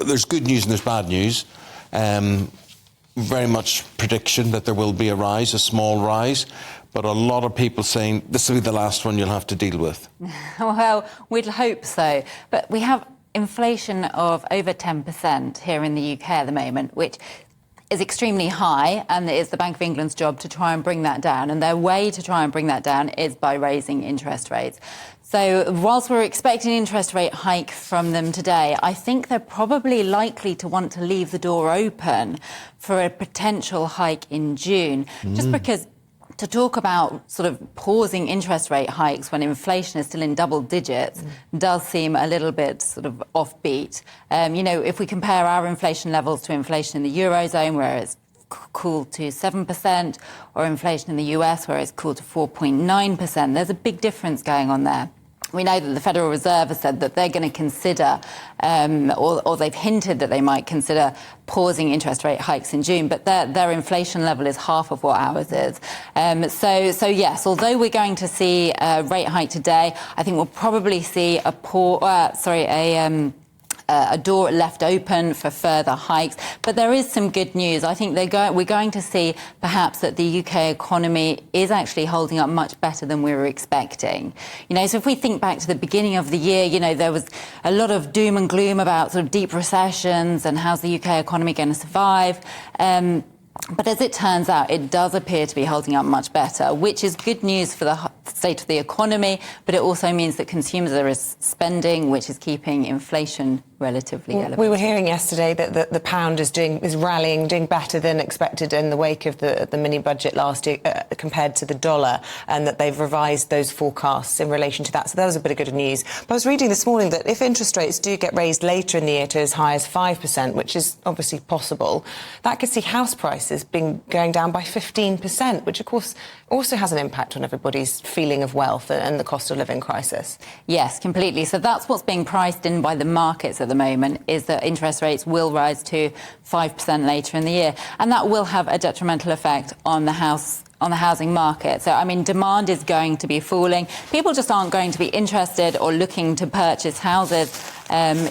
there's good news and there's bad news. Very much prediction that there will be a rise, a small rise, but a lot of people saying this will be the last one you'll have to deal with. Well, we'd hope so. But we have inflation of over 10% here in the UK at the moment, which is extremely high, and it's the Bank of England's job to try and bring that down. And their way to try and bring that down is by raising interest rates. So whilst we're expecting an interest rate hike from them today, I think they're probably likely to want to leave the door open for a potential hike in June, just because to talk about sort of pausing interest rate hikes when inflation is still in double digits does seem a little bit sort of offbeat. You know, if we compare our inflation levels to inflation in the Eurozone, where it's cooled to 7%, or inflation in the US, where it's cooled to 4.9%, there's a big difference going on there. We know that the Federal Reserve has said that they're going to consider, or they've hinted that they might consider pausing interest rate hikes in June, but their inflation level is half of what ours is. So yes, although we're going to see a rate hike today, I think we'll probably see a door left open for further hikes. But there is some good news. I think we're going to see perhaps that the UK economy is actually holding up much better than we were expecting. You know, so if we think back to the beginning of the year, you know, there was a lot of doom and gloom about sort of deep recessions and how's the UK economy going to survive. But as it turns out, it does appear to be holding up much better, which is good news for the state of the economy, but it also means that consumers are spending, which is keeping inflation relatively elevated. We were hearing yesterday that the pound is rallying, doing better than expected in the wake of the mini budget last year compared to the dollar, and that they've revised those forecasts in relation to that. So that was a bit of good news. But I was reading this morning that if interest rates do get raised later in the year to as high as 5%, which is obviously possible, that could see house prices going down by 15%, which of course also has an impact on everybody's feeling of wealth and the cost of living crisis. Yes, completely. So that's what's being priced in by the markets at the moment, is that interest rates will rise to 5% later in the year. And that will have a detrimental effect on the housing market. So, I mean, demand is going to be falling. People just aren't going to be interested or looking to purchase houses,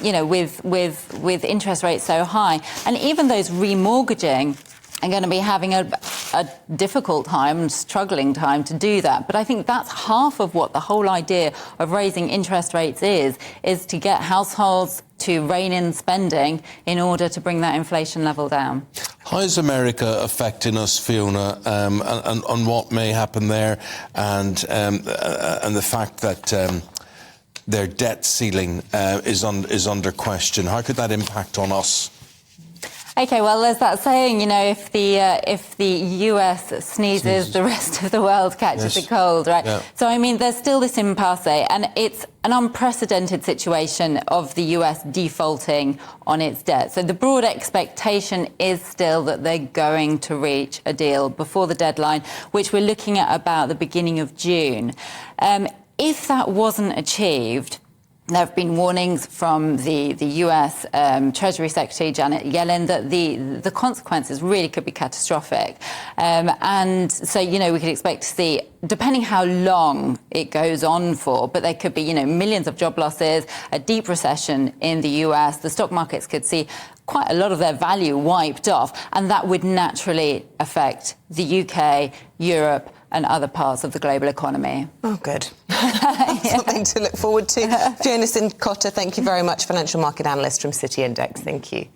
you know, with interest rates so high. And even those remortgaging are going to be having a difficult time, struggling time to do that. But I think that's half of what the whole idea of raising interest rates is to get households to rein in spending in order to bring that inflation level down. How is America affecting us, Fiona, and what may happen there, and the fact that their debt ceiling is under question? How could that impact on us? OK, well, there's that saying, you know, if the US sneezes, the rest of the world catches a cold, right? Yeah. So, I mean, there's still this impasse, and it's an unprecedented situation of the US defaulting on its debt. So the broad expectation is still that they're going to reach a deal before the deadline, which we're looking at about the beginning of June. If that wasn't achieved, there have been warnings from the US Treasury Secretary Janet Yellen that the consequences really could be catastrophic. And so, you know, we could expect to see, depending how long it goes on for, but there could be, you know, millions of job losses, a deep recession in the US. The stock markets could see quite a lot of their value wiped off, and that would naturally affect the UK, Europe, and other parts of the global economy. Oh, good. Something to look forward to. Fiona Cincotta, thank you very much, financial market analyst from City Index. Thank you.